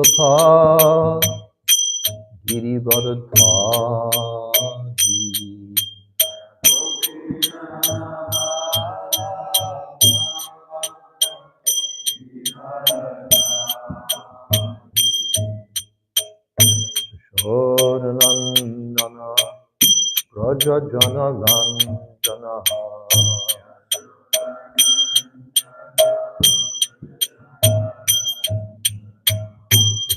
Gopal Girivardhari Shodanandana Raja Jana Lanjana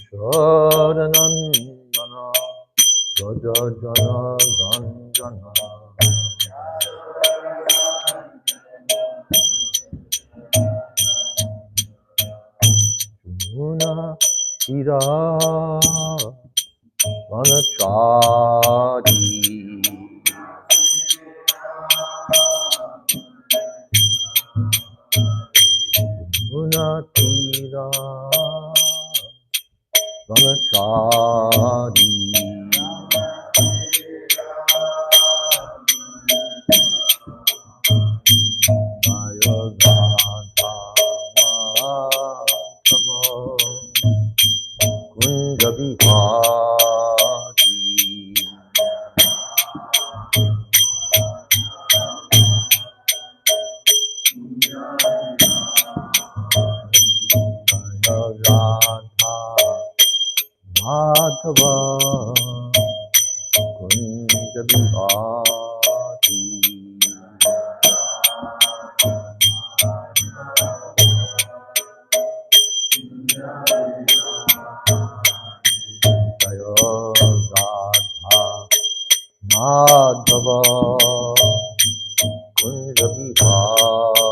Shodanandana Raja Jana Lanjana Jumuna Ira Vanachari Jumuna Tira Vanachari Jayadvaita Kunja Vihari Jayadvaita Madhava Kunja Vihari Jayadvaita Madhava Kunja Vihari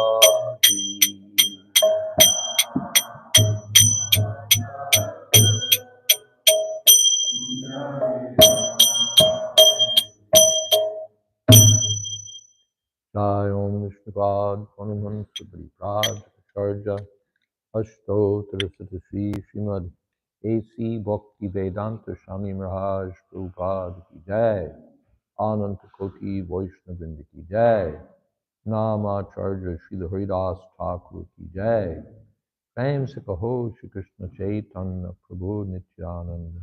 Jai Om Vishnupad Panumansa Pariprad Acharya Ashtottara Sri Srimad A.C. Bhakti Vedanta Swami Maharaj Prabhupada Ki Jai Ananta Koti Vaishnavrinda Ki Jai Namacharya Srila Haridas Thakur Ki Jai Prem Se Kaho Shri Krishna Chaitanya Prabhu Nityananda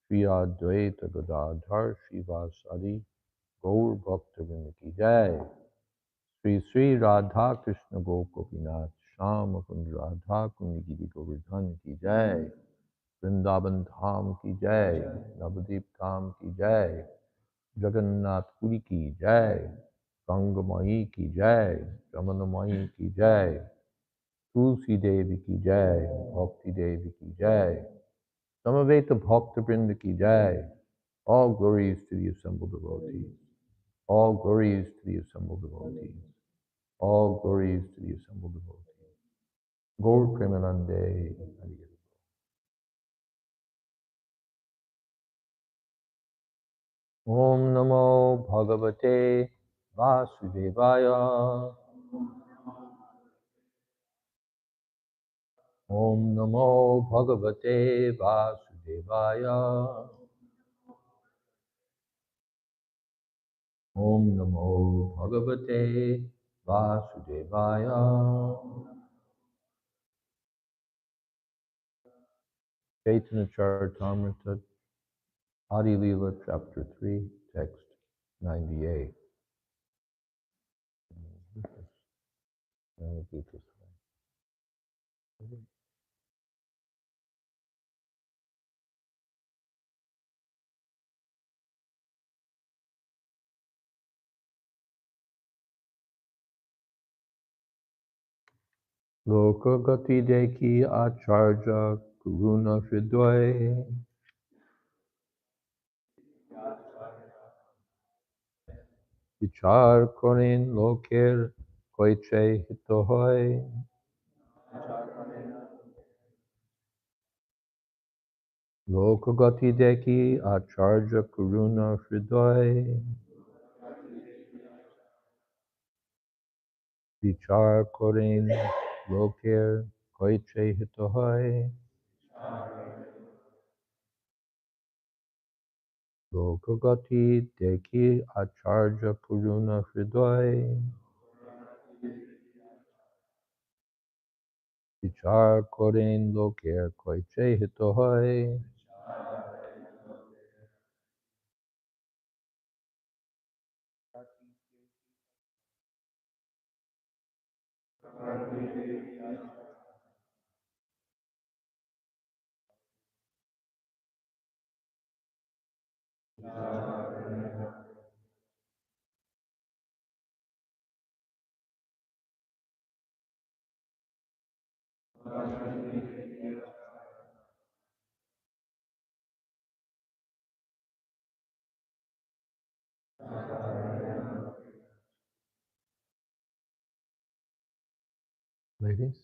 Shri Ādi-līlā Gadadhar Shivasadi Gaur Bhaktivinoda Ki Jai Sri Sri Radha Krishna Gopinath Shama Kund Radha Kundi Giri Govardhan Ki Jai Vrindavan Dham Ki Jai Navadip Dham Ki Jai Jagannath Puri Ki Jai Ganga Mahi Ki Jai Jamuna Mahi Ki Jai Tulsi Devi Ki Jai Bhakti Devi Ki Jai Samaveta Bhakta Vrinda Ki Jai. All glories to the assembled devotees. All glories to the assembled devotees. All glories to the assembled devotees. Gaur Premanande. Om Namo Bhagavate Vasudevaya. Om Namo Bhagavate Vasudevaya. Om Namo Bhagavate Vasudevaya. Caitanya-caritāmṛta, Ādi-līlā, Chapter 3, Text 98. Loka gati deki acharya kuruna hridaya. Vichar korin loker koiche hitohoy. Loka gati deki acharya kuruna hridaya. Vichar korin loker koiche hitohoy. Lokagati deki acharya kuruna hridaya. Vichar koren loker koiche hitohoi. Ladies?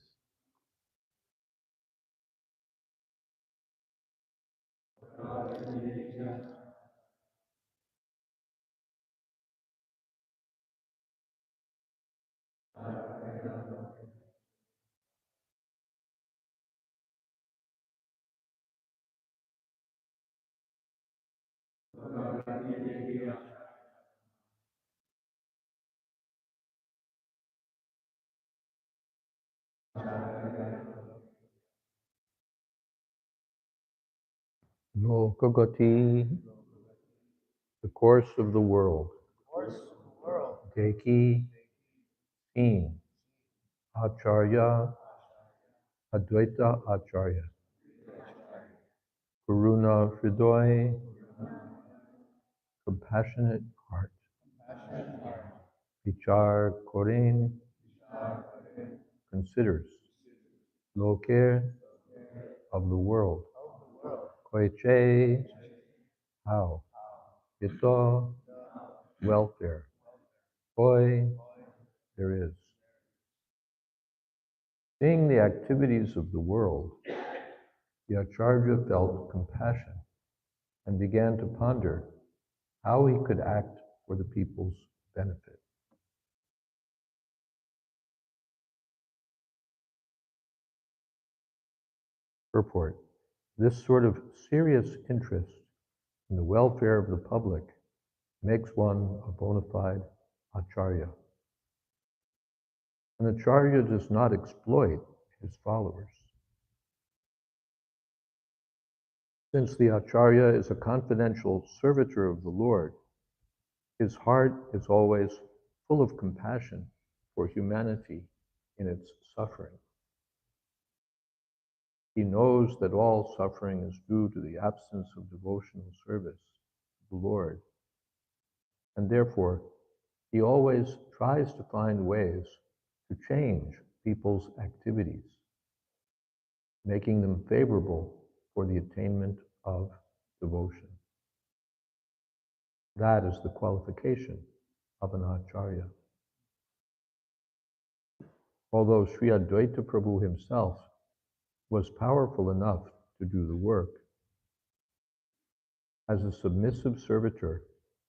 Lokagati, the course of the world. Deki, Teen, Acharya, Advaita Acharya. Karuna Hridoy, compassionate heart. Vichar Koren, considers. Loker, of the world. Koiche, how. Hito, welfare. Hoi, there is. Seeing the activities of the world, the Acharya felt compassion and began to ponder how he could act for the people's benefit. Purport. This sort of serious interest in the welfare of the public makes one a bona fide Acharya. An Acharya does not exploit his followers. Since the Acharya is a confidential servitor of the Lord, his heart is always full of compassion for humanity in its suffering. He knows that all suffering is due to the absence of devotional service to the Lord, and therefore he always tries to find ways to change people's activities, making them favorable for the attainment of devotion. That is the qualification of an Acharya. Although Sri Advaita Prabhu himself was powerful enough to do the work, as a submissive servitor,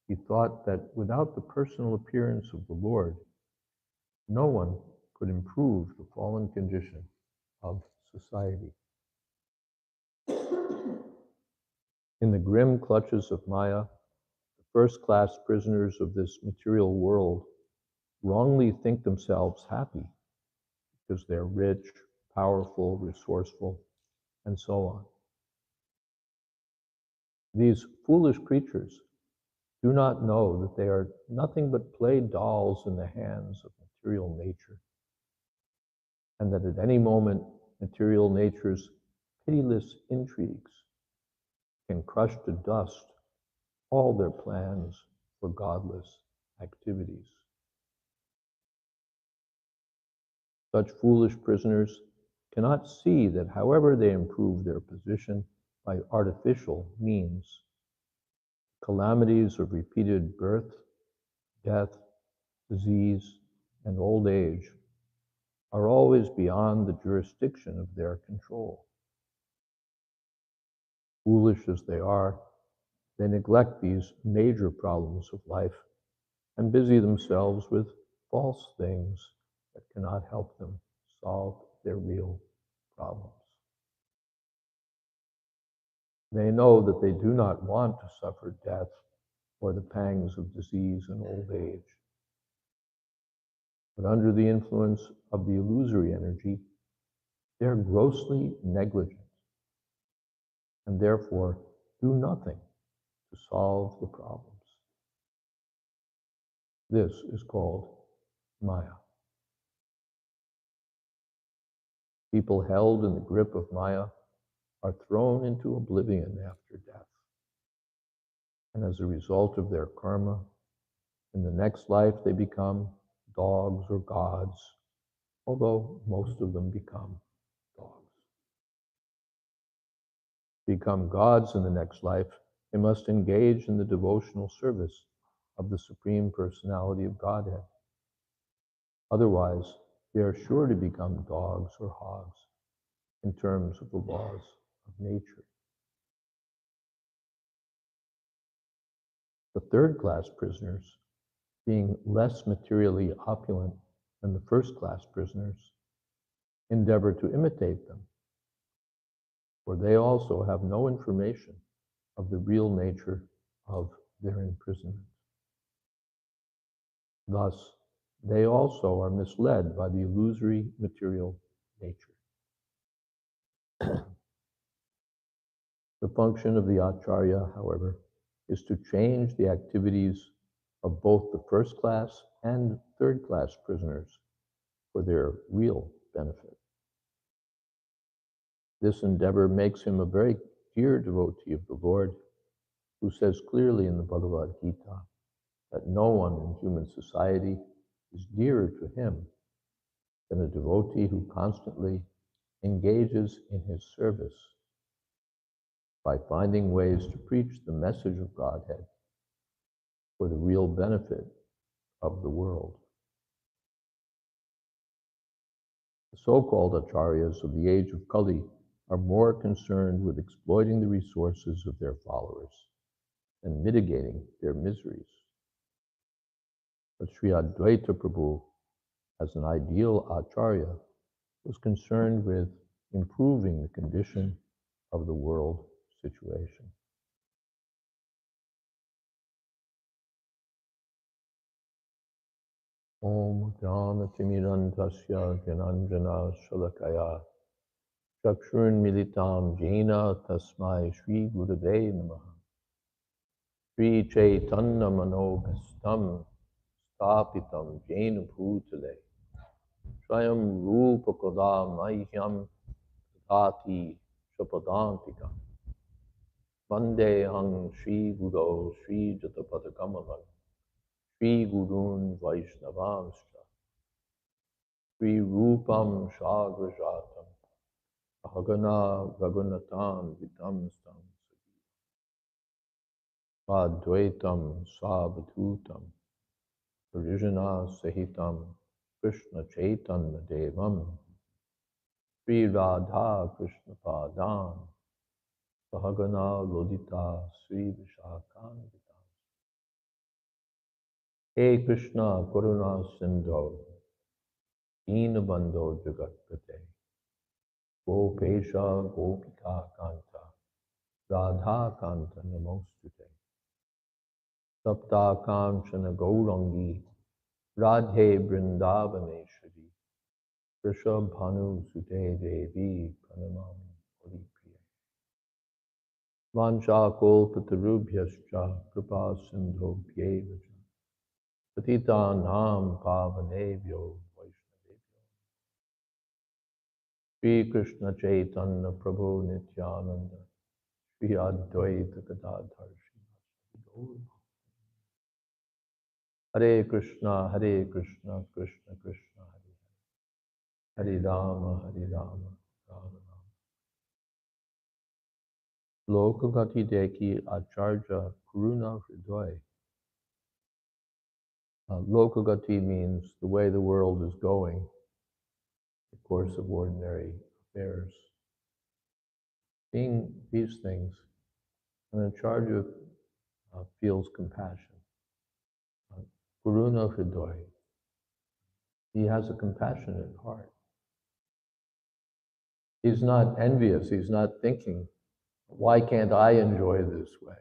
he thought that without the personal appearance of the Lord, no one could improve the fallen condition of society. In the grim clutches of Maya, the first-class prisoners of this material world wrongly think themselves happy because they're rich, powerful, resourceful, and so on. These foolish creatures do not know that they are nothing but play dolls in the hands of material nature, and that at any moment, material nature's pitiless intrigues can crush to dust all their plans for godless activities. Such foolish prisoners cannot see that however they improve their position by artificial means, calamities of repeated birth, death, disease, and old age are always beyond the jurisdiction of their control. Foolish as they are, they neglect these major problems of life and busy themselves with false things that cannot help them solve their real problems. They know that they do not want to suffer death or the pangs of disease and old age. But under the influence of the illusory energy, They're grossly negligent and therefore do nothing to solve the problems. This is called Maya. People held in the grip of Maya are thrown into oblivion after death. And as a result of their karma, in the next life they become dogs or gods, although most of them become dogs. To become gods in the next life, they must engage in the devotional service of the Supreme Personality of Godhead. Otherwise, they are sure to become dogs or hogs in terms of the laws of nature. The third-class prisoners, being less materially opulent than the first-class prisoners, endeavor to imitate them, for they also have no information of the real nature of their imprisonment. Thus, they also are misled by the illusory material nature. The function of the Acharya, however, is to change the activities of both the first-class and third-class prisoners for their real benefit. This endeavor makes him a very dear devotee of the Lord, who says clearly in the Bhagavad Gita that no one in human society is dearer to him than a devotee who constantly engages in his service by finding ways to preach the message of Godhead for the real benefit of the world. The so-called acharyas of the age of Kali are more concerned with exploiting the resources of their followers and mitigating their miseries. But Sri Advaita Prabhu, as an ideal acharya, was concerned with improving the condition of the world situation. Om Jnana-timirantasya Jananjana Shalakaya Chakshurun Militam Jena Tasmai Shri Gurave Namaha Shri Chaitanya Manobhastam Stapitam Jena Bhutale Swayam Rupa Kada Mahyam Tati Shapadantikam Vandeham Shri Guru Shri Jatapadakamalam Shri Gurun Vaishnavamscha Shri Rupam Shagrajatam Ahagana Ragunatam Vitam Stam Advaitam Savatutam Parijana Sahitam Krishna Chaitanya Devam Sri Radha Krishna Padam Sahagana Lodita Sri Vishakam Vitam. Hey Krishna Karuna Sindho Deenabandho Jagatpate Gopesha Gopika Kanta Radha Kanta Namostute Sapta Kamshana Gaurangi Radhe Vrindavaneshwari Rishabhanu Sute Devi Pranamami Haripriya Vancha Kolpatarubhyascha Kripa Sindho Bhyevacha Patitanam Pavanebhyo Vaishnavebhyo Sri Krishna Chaitanya Prabhu Nityananda Sri Advaita Gadadhar Sri Hare Krishna, Krishna Krishna, Hare Rama, Rama Rama. Lokagati Deki Acharya Karuna Hridoy. Lokagati means the way the world is going, the course of ordinary affairs. Seeing these things, an Acharya feels compassion. Karuna Hridoy. He has a compassionate heart. He's not envious. He's not thinking, why can't I enjoy this way?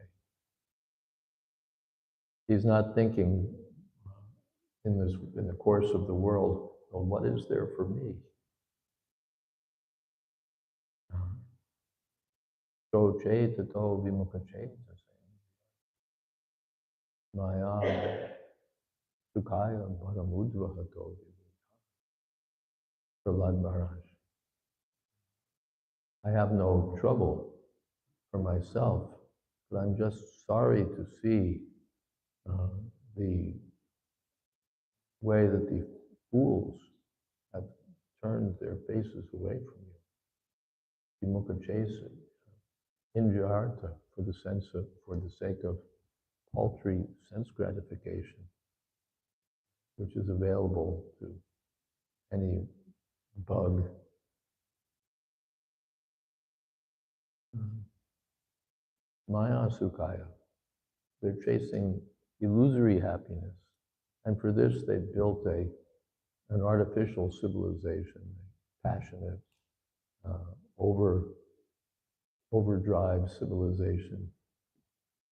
He's not thinking in the course of the world, well, what is there for me? So Chaitato Vimukha Chaita Maya Sukaya Paramudvahato Prahlad Maharaj. I have no trouble for myself, but I'm just sorry to see the way that the fools have turned their faces away from you. Vimukha Chaita, Indriya-artha, for the sake of paltry sense gratification, which is available to any bug. Maya Sukaya, they're chasing illusory happiness. And for this, they've built an artificial civilization, a passionate, overdrive civilization,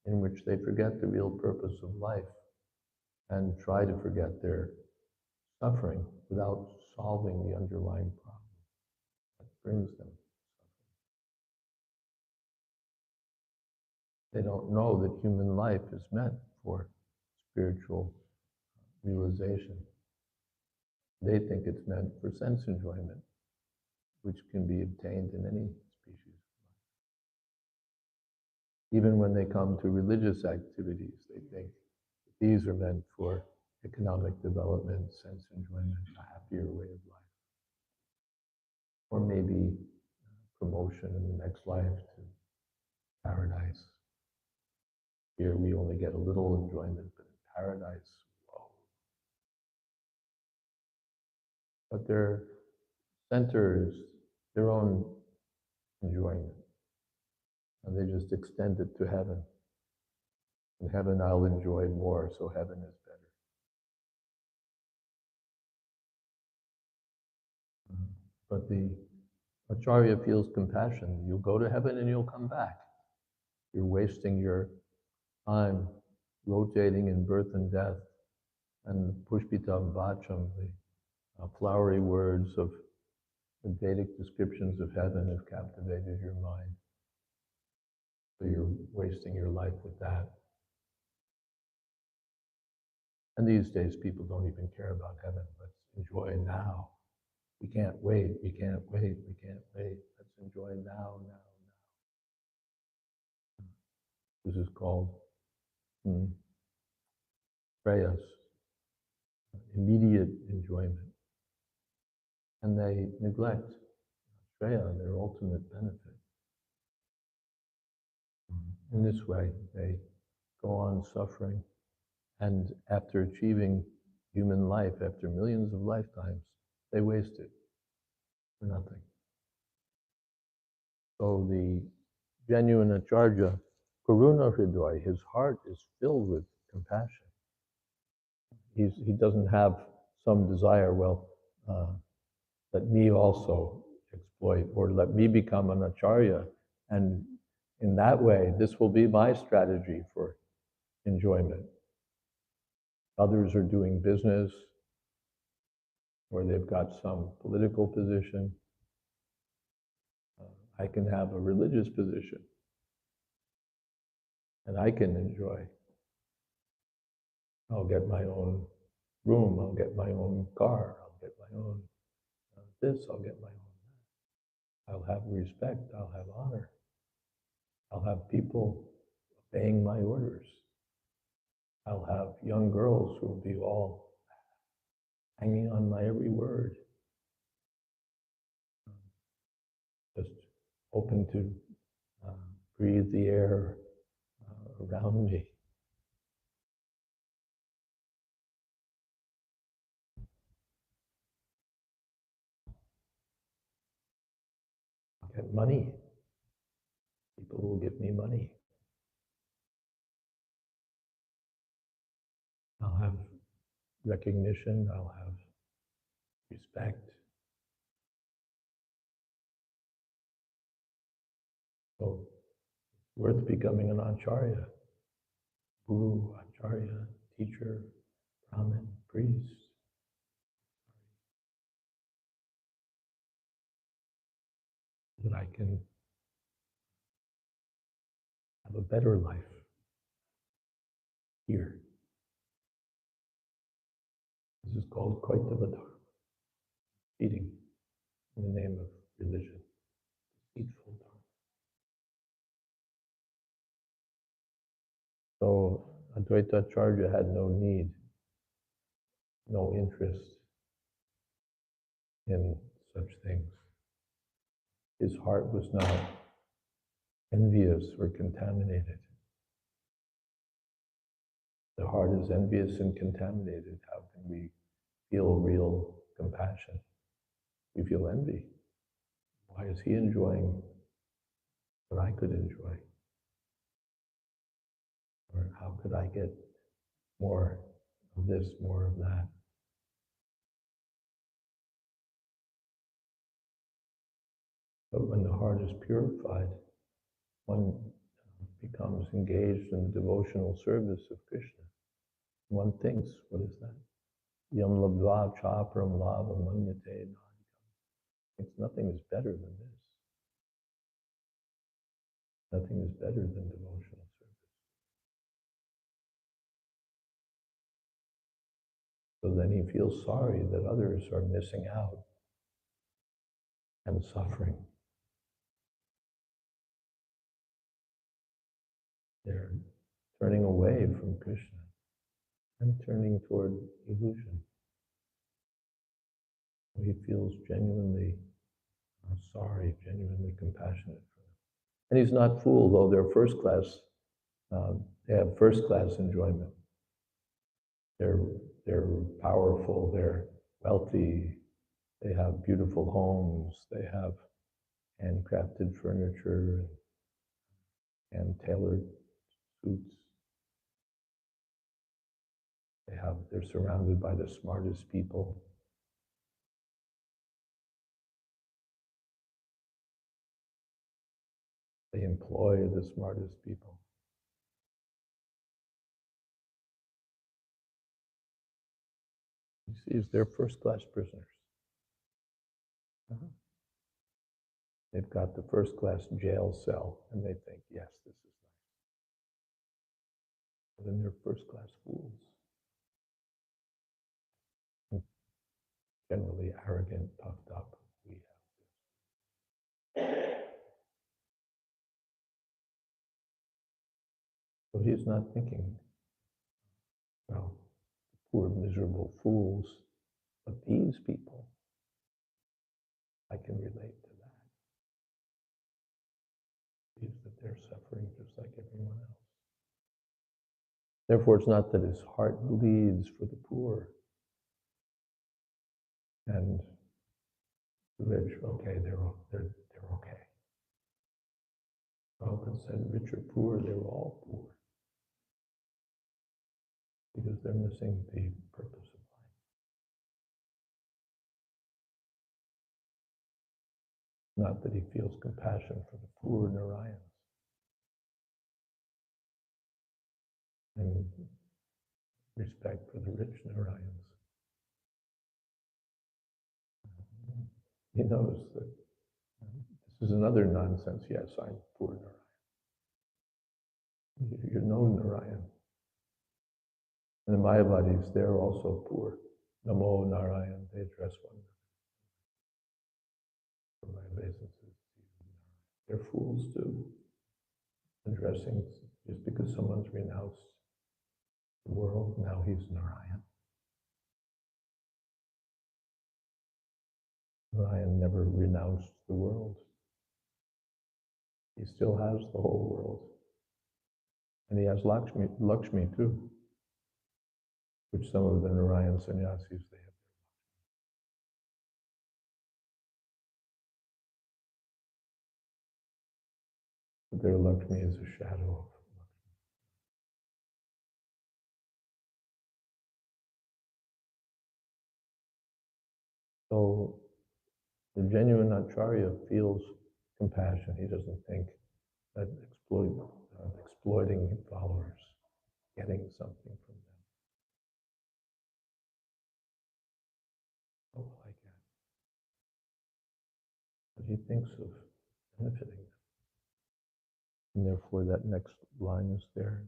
in which they forget the real purpose of life and try to forget their suffering without solving the underlying problem that brings them suffering. They don't know that human life is meant for spiritual realization. They think it's meant for sense enjoyment, which can be obtained in any species. Even when they come to religious activities, they think these are meant for economic development, sense enjoyment, a happier way of life. Or maybe promotion in the next life to paradise. Here we only get a little enjoyment, but in paradise, whoa. But their center is their own enjoyment. And they just extend it to heaven. In heaven I'll enjoy more, so heaven is better. But the Acharya feels compassion. You'll go to heaven and you'll come back. You're wasting your time rotating in birth and death. And Pushpitam Vacham, the flowery words of the Vedic descriptions of heaven have captivated your mind. So you're wasting your life with that. And these days people don't even care about heaven. Let's enjoy now. We can't wait, we can't wait, we can't wait. Let's enjoy now, now, now. This is called prayas, immediate enjoyment. And they neglect Shreya, their ultimate benefit. In this way, they go on suffering, and after achieving human life, after millions of lifetimes, they waste it for nothing. So the genuine Acharya, Karuna Hridoy, his heart is filled with compassion. He doesn't have some desire, let me also exploit, or let me become an Acharya, and in that way, this will be my strategy for enjoyment. Others are doing business, or they've got some political position. I can have a religious position, and I can enjoy. I'll get my own room, I'll get my own car, I'll get my own this, I'll get my own that. I'll have respect, I'll have honor. I'll have people obeying my orders. I'll have young girls who will be all hanging on my every word. Just open to breathe the air around me. I'll get money. People will give me money. I'll have recognition, I'll have respect. So it's worth becoming an Acharya, Guru, Acharya, teacher, Brahmin, priest. That I can have a better life here. This is called Caitanya-caritāmṛta, cheating in the name of religion, deceitful dharma. So Advaita Acharya had no need, no interest in such things. His heart was not envious or contaminated. The heart is envious and contaminated. How can we feel real compassion? We feel envy. Why is he enjoying what I could enjoy? Or how could I get more of this, more of that? But when the heart is purified, one becomes engaged in the devotional service of Krishna. One thinks, what is that? Yam labdva chapram lava manyate nadikam. Thinks nothing is better than this. Nothing is better than devotional service. So then he feels sorry that others are missing out and suffering. They're turning away from Krishna and turning toward illusion. He feels genuinely sorry, genuinely compassionate for them. And he's not fooled, though they're first class, they have first class enjoyment. They're powerful, they're wealthy, they have beautiful homes, they have handcrafted furniture and tailored suits. They're surrounded by the smartest people. They employ the smartest people. You see, they're first-class prisoners. They've got the first-class jail cell, and they think, yes, this is nice. But then they're first-class fools. Generally arrogant, puffed up. We have this. So he's not thinking, well, poor miserable fools, but these people, I can relate to that. Is that they're suffering just like everyone else. Therefore, it's not that his heart bleeds for the poor and the rich. Okay, they're okay. Prabhupada said, rich or poor, they're all poor because they're missing the purpose of life. Not that he feels compassion for the poor Narayans and respect for the rich Narayans. He knows that this is another nonsense. Yes, I'm poor Narayan. You're no Narayan. And the Mayavadis, they're also poor. Namo Narayan, they address one another. They're fools too. Addressing, just because someone's renounced the world, now he's Narayan. Narayan never renounced the world. He still has the whole world. And he has Lakshmi too, which some of the Narayan sannyasis, they have. But their Lakshmi is a shadow of Lakshmi. So the genuine Acharya feels compassion. He doesn't think that exploiting followers, getting something from them. What will I get? But he thinks of benefiting them. And therefore that next line is there.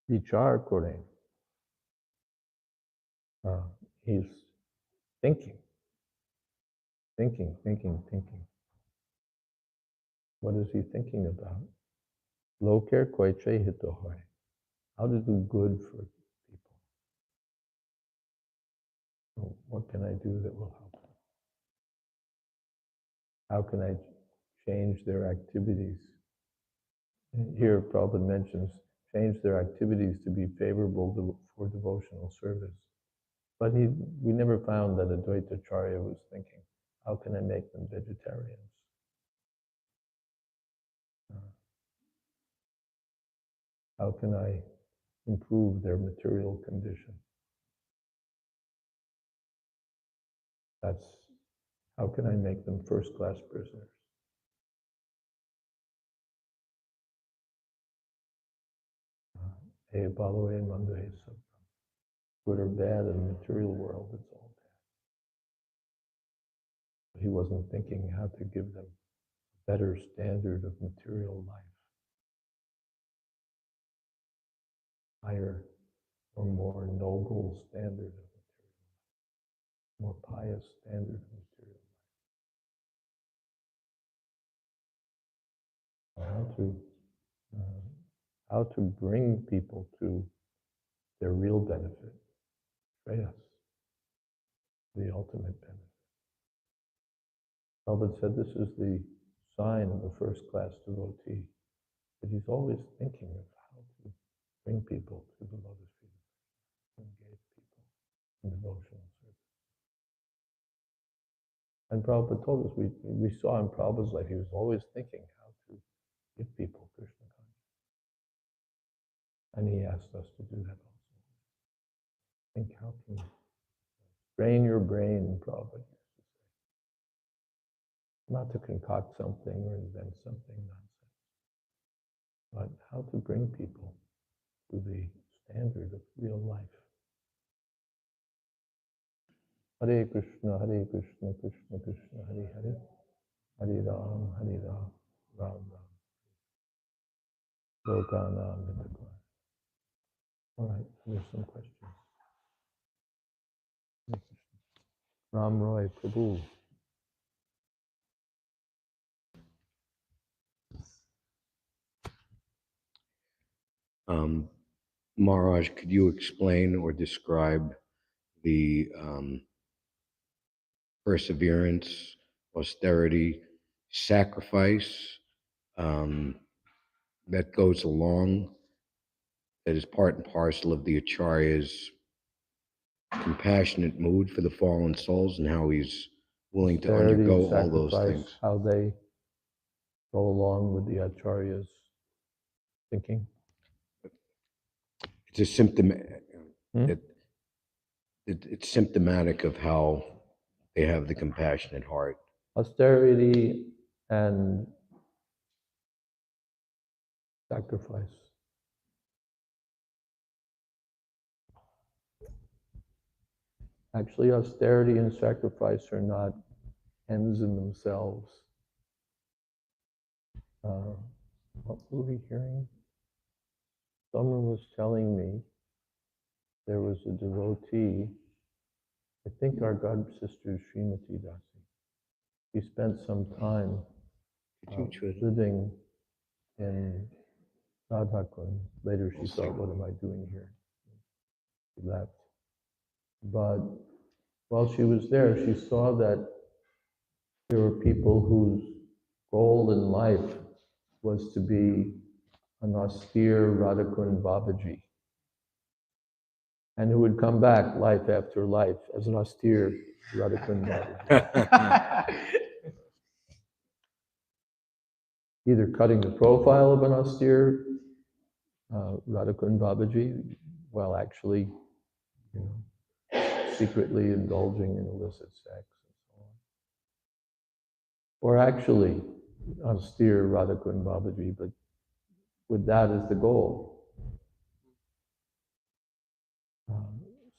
Vichar kore. He's thinking. What is he thinking about? Loker koiche hitohoi. How to do good for people. So what can I do that will help them? How can I change their activities? Here Prabhupada mentions change their activities to be favorable for devotional service. But we never found that Advaita Acharya was thinking, how can I make them vegetarians? How can I improve their material condition? That's how can I make them first-class prisoners? Good or bad in the material world, it's all bad. He wasn't thinking how to give them a better standard of material life. Higher or more noble standard of material life. More pious standard of material life. How to bring people to their real benefit, Shreyas, the ultimate benefit. Prabhupada said this is the sign of a first-class devotee, that he's always thinking of how to bring people to the lotus feet, to engage people in devotional service. And Prabhupada told us, we saw in Prabhupada's life, he was always thinking how to give people Krishna consciousness. And he asked us to do that also. Think how can you train your brain, Prabhupada used to say. Not to concoct something or invent something nonsense, but how to bring people to the standard of real life. Hare Krishna, Krishna Krishna, Hare Hare, Hare Ram, Ram Ram. Lokanam Nitakar. All right, there's some questions. Ram Roy Prabhu. Maharaj, could you explain or describe the perseverance, austerity, sacrifice that goes along, that is part and parcel of the Acharya's compassionate mood for the fallen souls, and how he's willing to undergo all those things? How they go along with the Acharya's thinking? It's a symptom. It's symptomatic of how they have the compassionate heart. Austerity and sacrifice. Actually, austerity and sacrifice are not ends in themselves. What were we hearing? Someone was telling me there was a devotee, I think our god sister Srimati Dasi. She spent some time living in Radhakund. Later she thought, what am I doing here? She left. But while she was there, she saw that there were people whose goal in life was to be an austere Radhakund Babaji, and who would come back life after life as an austere Radhakund Babaji. Either cutting the profile of an austere Radhakund Babaji, while actually, secretly indulging in illicit sex and so on. Or actually austere Radhakund Babaji, but with that as the goal.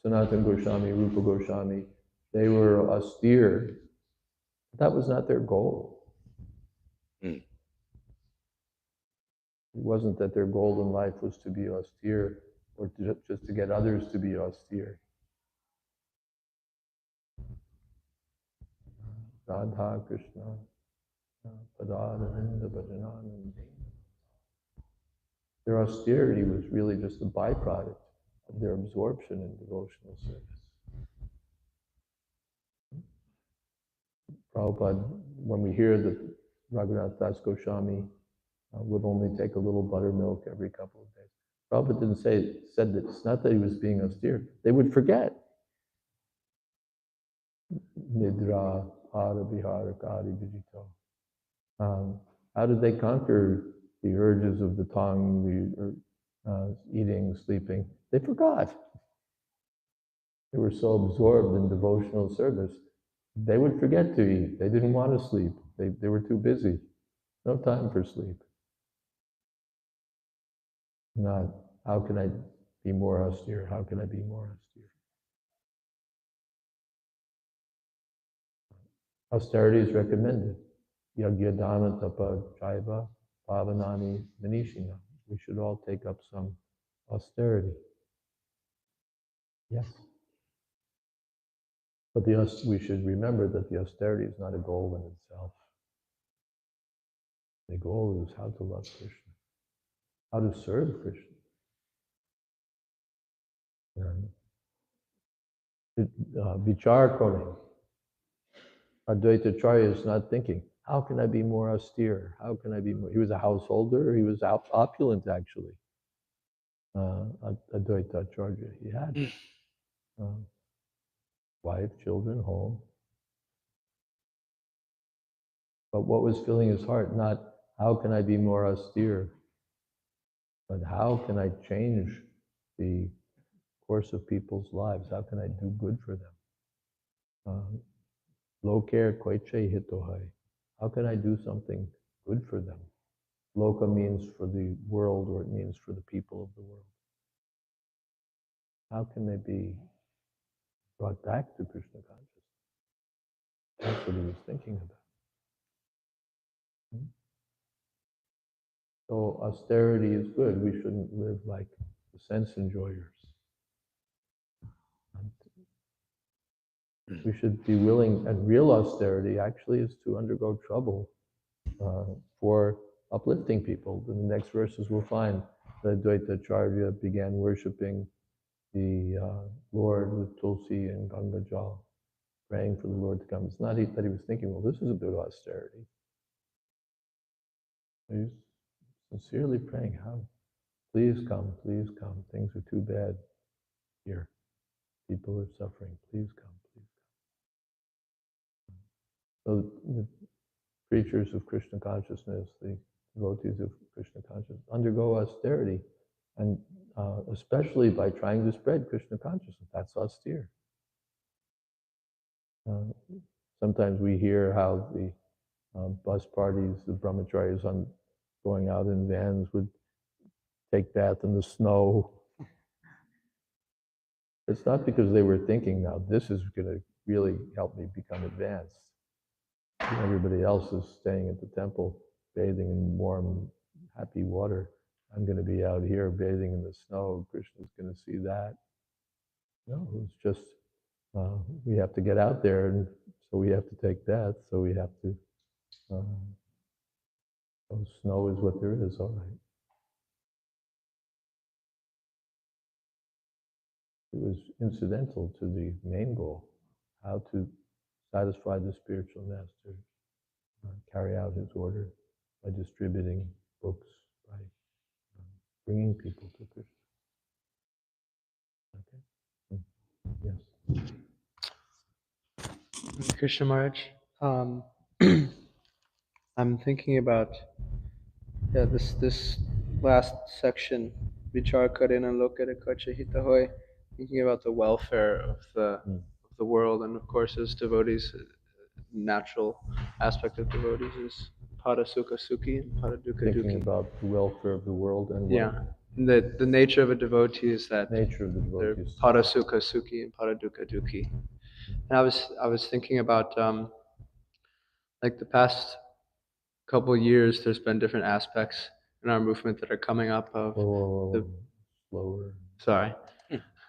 Sanatana Goswami, Rupa Goswami, they were austere. That was not their goal. It wasn't that their goal in life was to be austere or just to get others to be austere. Radha Krishna, Padāravinda Bhajanananda. Their austerity was really just a byproduct of their absorption in devotional service. Prabhupada, when we hear that Raghunath Das Goswami would only take a little buttermilk every couple of days, Prabhupada didn't said that it's not that he was being austere. They would forget. Nidra, Hara, Vihara, Kari, Vijito. How did they conquer the urges of the tongue, the eating, sleeping? They forgot. They were so absorbed in devotional service, they would forget to eat. They didn't want to sleep. They were too busy. No time for sleep. Not, how can I be more austere? How can I be more austere? Austerity is recommended. Yagya dana tapa jaiva pavanani manishina. We should all take up some austerity. Yes. But we should remember that the austerity is not a goal in itself. The goal is how to love Krishna, how to serve Krishna. Vichar kone. Advaita Acharya is not thinking, how can I be more austere? How can I be more? He was a householder, he was opulent actually. Advaita Acharya, he had wife, children, home. But what was filling his heart? Not how can I be more austere, but how can I change the course of people's lives? How can I do good for them? Loker koiche hitohai. How can I do something good for them? Loka means for the world, or it means for the people of the world. How can they be brought back to Krishna consciousness? That's what he was thinking about. So austerity is good. We shouldn't live like the sense enjoyers. We should be willing, and real austerity actually is to undergo trouble for uplifting people. In the next verses we'll find that Advaita Acharya began worshipping the Lord with Tulsi and Ganga Jal, praying for the Lord to come. It's not that he was thinking, well, this is a bit of austerity. He's sincerely praying, how? Please come, things are too bad here. People are suffering, please come, please come. So the preachers of Krishna consciousness, the devotees of Krishna consciousness, undergo austerity, and especially by trying to spread Krishna consciousness. That's austere. Sometimes we hear how the bus parties, the brahmacharis going out in vans would take bath in the snow. It's not because they were thinking, now this is going to really help me become advanced. Everybody else is staying at the temple, bathing in warm, happy water. I'm going to be out here bathing in the snow. Krishna's going to see that. No, it's just, we have to get out there, and so we have to take baths, so we have to, snow is what there is, all right. It was incidental to the main goal, how to satisfy the spiritual master, carry out his order by distributing books, by bringing people to Krishna. Okay? Yes. Krishna Maharaj, I'm thinking about this last section, Vichar karena lokere kache hitahoy, thinking about the welfare of the world, and of course as devotees, natural aspect of devotees is pada sukha sukhi and pada dukkha Thinking dukkhi. about the welfare of the world and what? Yeah, the nature of a devotee is that Nature of the they're devotees. parasukha sukhi and paradukkha dukhi. And I was thinking about like the past couple of years, there's been different aspects in our movement that are coming up of the. Slower. Sorry,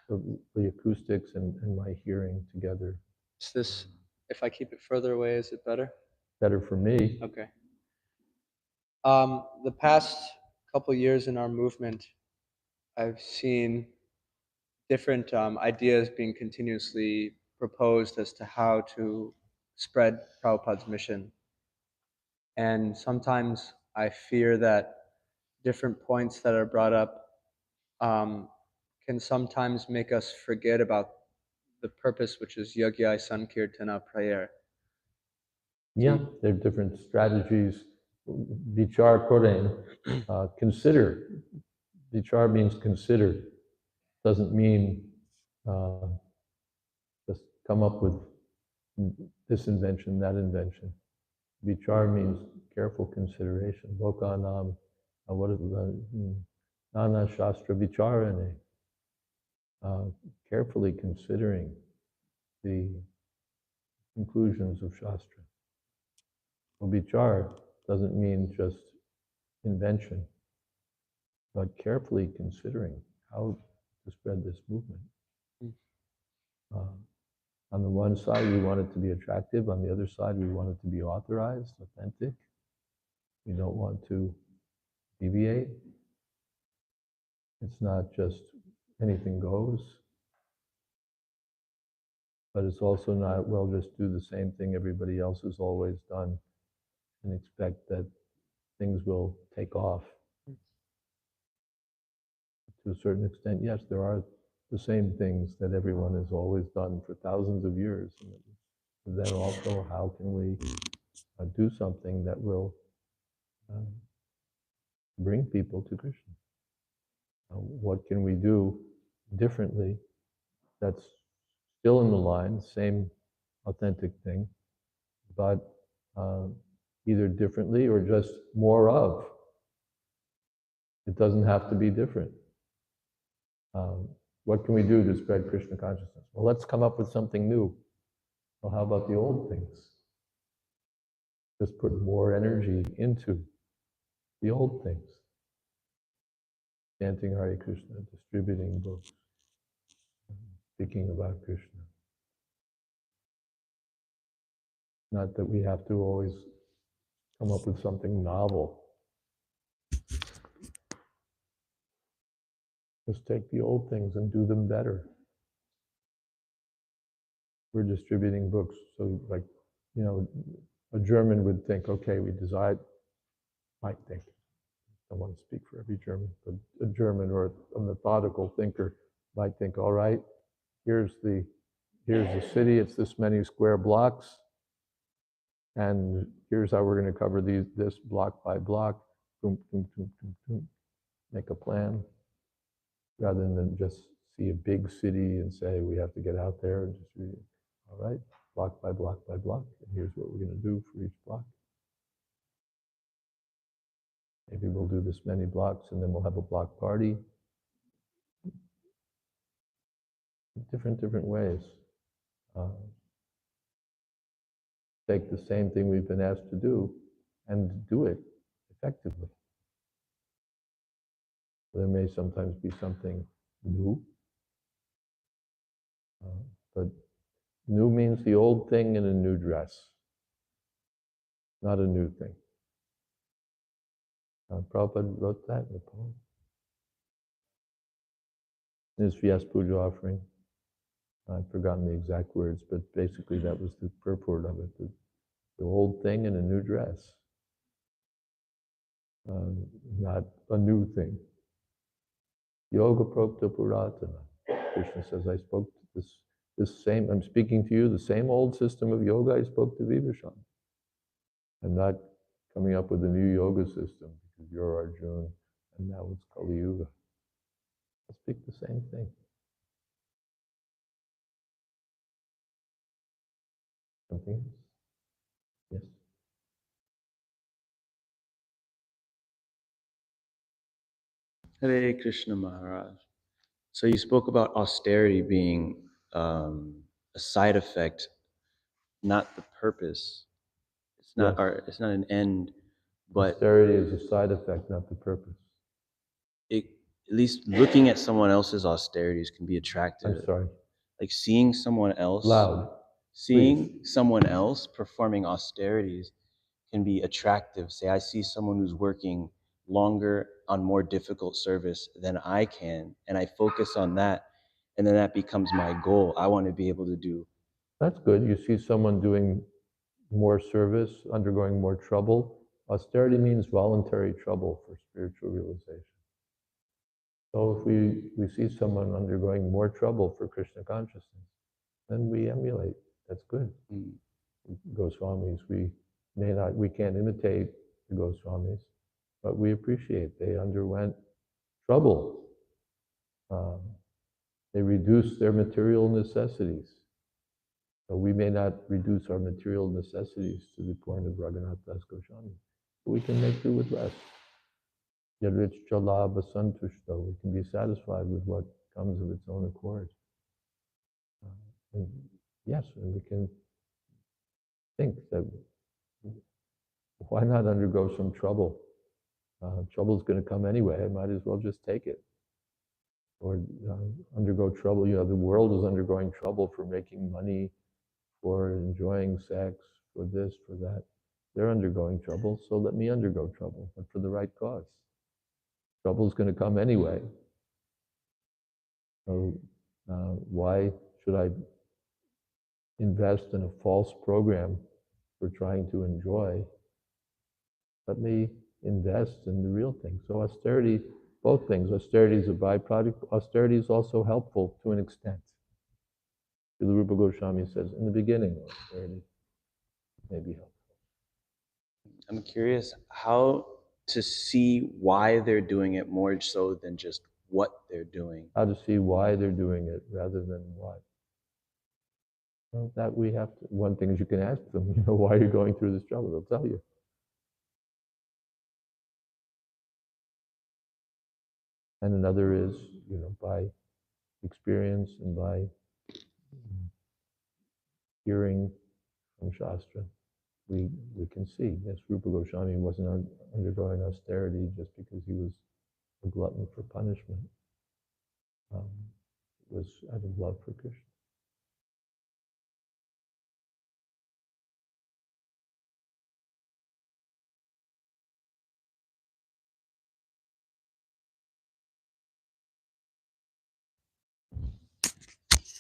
The acoustics and my hearing together. is this? If I keep it further away, is it better? Better for me. Okay. The past couple of years in our movement, I've seen different ideas being continuously proposed as to how to spread Prabhupada's mission. And sometimes I fear that different points that are brought up can sometimes make us forget about the purpose, which is Yajna Sankirtana prayer. Yeah, there are different strategies. Vichar koren, consider. Vichar means consider. Doesn't mean just come up with this invention, that invention. Vichar means careful consideration. Lokanam, what is it? Nana Shastra Vicharane. Carefully considering the conclusions of Shastra. Well, vichar doesn't mean just invention, but carefully considering how to spread this movement. On the one side, we want it to be attractive. On the other side, we want it to be authorized, authentic. We don't want to deviate. It's not just anything goes, but it's also not, well, just do the same thing everybody else has always done and expect that things will take off. To a certain extent, yes, there are the same things that everyone has always done for thousands of years. And then also, how can we do something that will bring people to Krishna? What can we do differently that's still in the line, same authentic thing, but either differently or just more of? It doesn't have to be different. What can we do to spread Krishna consciousness? Well, let's come up with something new. Well, how about the old things? Just put more energy into the old things. Chanting Hare Krishna, distributing books, speaking about Krishna. Not that we have to always come up with something novel. Just take the old things and do them better. We're distributing books, so like, you know, a German would think, okay, we decide, might think, I don't want to speak for every German, but a German or a methodical thinker might think, all right, here's the city, it's this many square blocks, and here's how we're going to cover this block by block, boom, boom, boom, boom, boom, make a plan, rather than just see a big city and say, we have to get out there and just read it. All right, block by block by block, and here's what we're going to do for each block. Maybe we'll do this many blocks and then we'll have a block party. Different ways. Take the same thing we've been asked to do and do it effectively. There may sometimes be something new, but new means the old thing in a new dress, not a new thing. Prabhupada wrote that in the poem. In his Vyas Puja offering. I've forgotten the exact words, but basically that was the purport of it. The old thing in a new dress. Not a new thing. Yoga prokta puratana. Krishna says, I spoke to this same, I'm speaking to you, the same old system of yoga I spoke to Vibhishan. I'm not coming up with a new yoga system because you're Arjuna and now it's Kali Yuga. I speak the same thing. Something else? Yes. Hare Krishna Maharaj. So you spoke about austerity being a side effect, not the purpose. It's not it's not an end, but austerity is a side effect, not the purpose. At least looking at someone else's austerities can be attractive. I'm sorry. Like seeing someone else someone else performing austerities can be attractive. Say I see someone who's working longer on more difficult service than I can, and I focus on that, and then that becomes my goal. I want to be able to do. That's good. You see someone doing more service, undergoing more trouble. Austerity means voluntary trouble for spiritual realization. So if we see someone undergoing more trouble for Krishna consciousness, then we emulate. That's good. Goswamis, we can't imitate the Goswamis, but we appreciate they underwent trouble. They reduced their material necessities. So we may not reduce our material necessities to the point of Raghunath Das Goswami, but we can make do with less. Yadrich Chalabha Santushta, we can be satisfied with what comes of its own accord. And yes, and we can think that why not undergo some trouble? Trouble's going to come anyway. I might as well just take it. Or undergo trouble. The world is undergoing trouble for making money, for enjoying sex, for this, for that. They're undergoing trouble, so let me undergo trouble, but for the right cause. Trouble's going to come anyway. So why should I invest in a false program for trying to enjoy? Let me invest in the real thing. So austerity, both things. Austerity is a byproduct. Austerity is also helpful to an extent. Srila Rupa Goswami says, in the beginning, austerity may be helpful. I'm curious how to see why they're doing it more so than just what they're doing. How to see why they're doing it rather than what. Well, that we have to, one thing is you can ask them, why are you going through this trouble? They'll tell you. And another is, by experience and by hearing from Shastra, we can see. Yes, Rupa Goswami wasn't undergoing austerity just because he was a glutton for punishment. It was out of love for Krishna.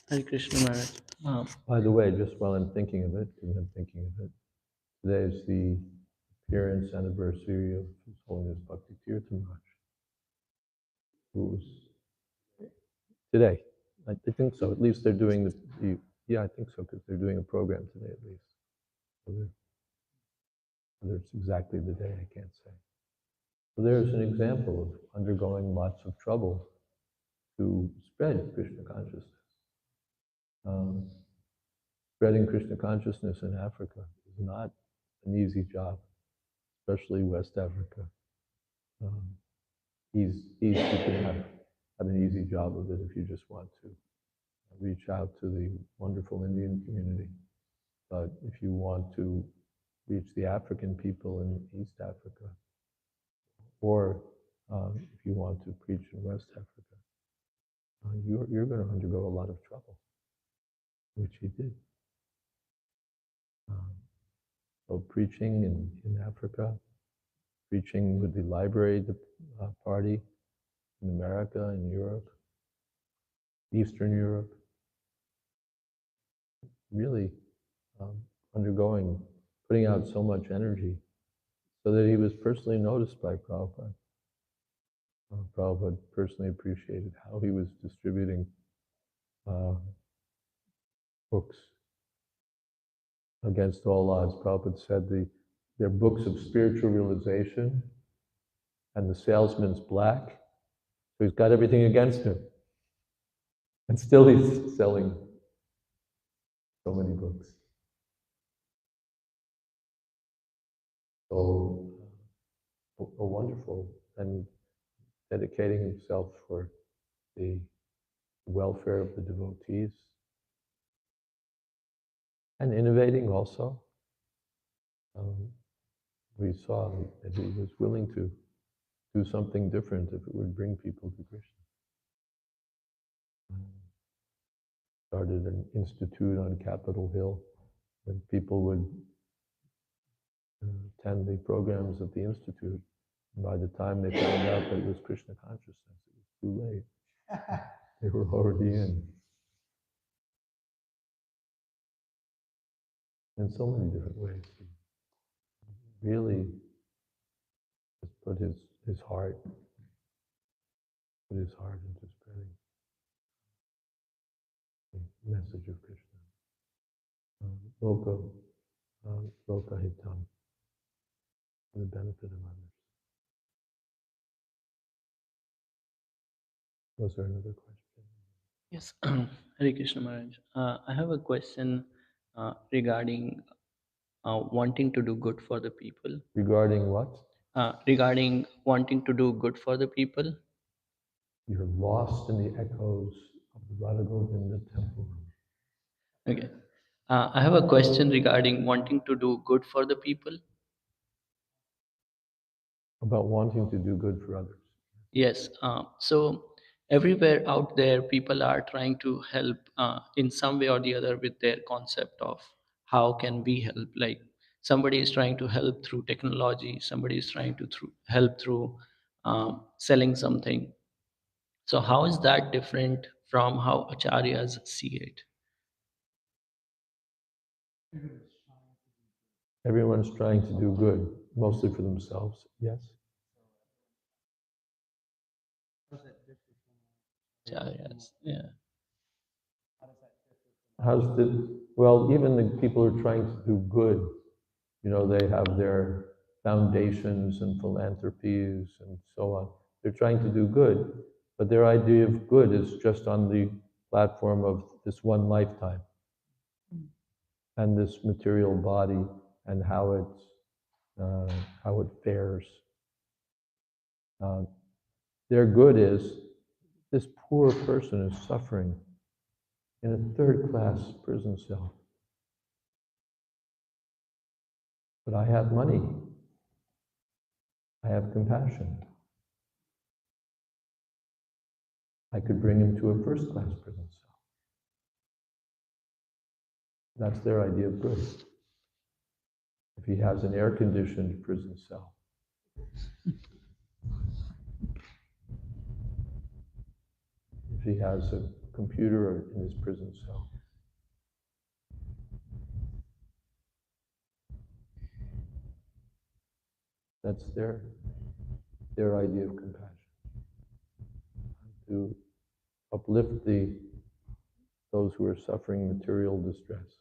Hare Krishna Maharaj. By the way, just while I'm thinking of it, today is the appearance anniversary of His Holiness Bhakti Tirtha Maharaj, who was today. I think so. At least they're doing yeah, I think so, because they're doing a program today at least. Whether it's exactly the day, I can't say. So there's an example of undergoing lots of trouble to spread Krishna consciousness. Spreading Krishna consciousness in Africa is not an easy job, especially West Africa. You can have an easy job of it if you just want to reach out to the wonderful Indian community. But if you want to reach the African people in East Africa, or if you want to preach in West Africa, you're going to undergo a lot of trouble, which he did. So preaching in Africa, preaching with the library party in America, in Europe, Eastern Europe, really putting out so much energy, so that he was personally noticed by Prabhupada. Prabhupada personally appreciated how he was distributing books. Against all odds, Prabhupada said they're books of spiritual realization, and the salesman's black, so he's got everything against him. And still he's selling so many books. So wonderful. And dedicating himself for the welfare of the devotees, and innovating also. We saw that he was willing to do something different if it would bring people to Krishna. Started an institute on Capitol Hill, when people would attend the programs at the institute. And by the time they found out that it was Krishna consciousness, it was too late. They were already in. In so many different ways. He really just put his heart into spreading the message of Krishna. Loka hitam, for the benefit of others. Was there another question? Yes, Hare Krishna Maharaj. I have a question regarding wanting to do good for the people. Regarding what? Regarding wanting to do good for the people. You're lost in the echoes of the Radha Govinda temple. Okay. I have a question regarding wanting to do good for the people. About wanting to do good for others. Yes. So everywhere out there, people are trying to help in some way or the other with their concept of how can we help. Like somebody is trying to help through technology. Somebody is trying to help through selling something. So how is that different from how acharyas see it? Everyone's trying to do good, mostly for themselves. Yes? Acharyas, yeah. Well, even the people who are trying to do good, they have their foundations and philanthropies and so on. They're trying to do good, but their idea of good is just on the platform of this one lifetime and this material body and how it fares. Their good is this poor person is suffering in a third-class prison cell. But I have money. I have compassion. I could bring him to a first-class prison cell. That's their idea of good. If he has an air-conditioned prison cell, if he has a computer in his prison cell, that's their idea of compassion. To uplift those who are suffering material distress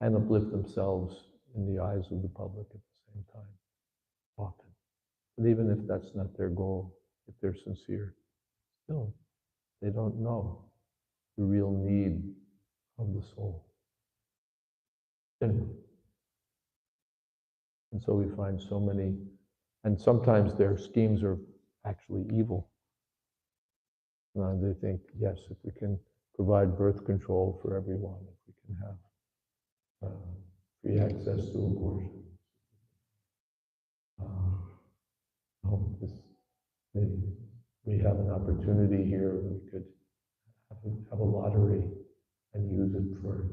and uplift themselves in the eyes of the public at the same time, often. But even if that's not their goal, if they're sincere, still, they don't know the real need of the soul. And so we find so many, and sometimes their schemes are actually evil. They think, yes, if we can provide birth control for everyone, if we can have free access to abortion, we have an opportunity here. We could have a lottery and use it for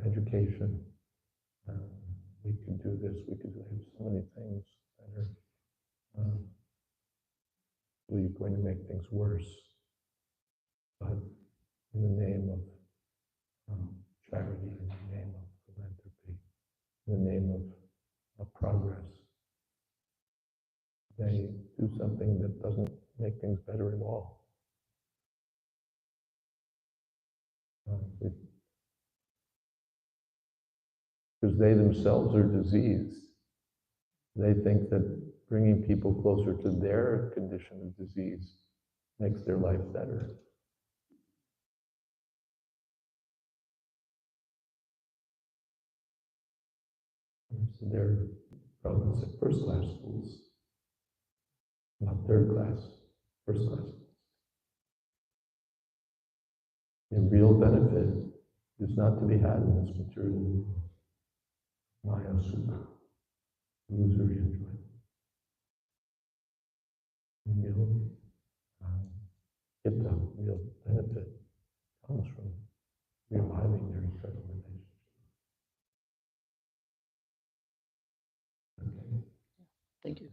education. We could do this. We could do so many things that are really going to make things worse. But in the name of charity, in the name of philanthropy, in the name of progress, they do something that doesn't make things better at all. Because they themselves are diseased. They think that bringing people closer to their condition of disease makes their life better. So they're Prabhupada said first class schools, not third class, first class. The real benefit is not to be had in this material world. Maya sukha, illusory enjoyment. Real, get the real benefit comes from reviving their incredible relationship. Okay. Thank you.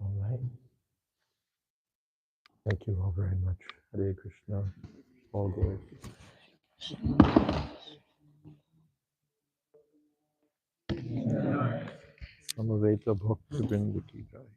All right. Thank you all very much. Hare Krishna. All glory. Samaveta Bhakti Vrinda ki jai.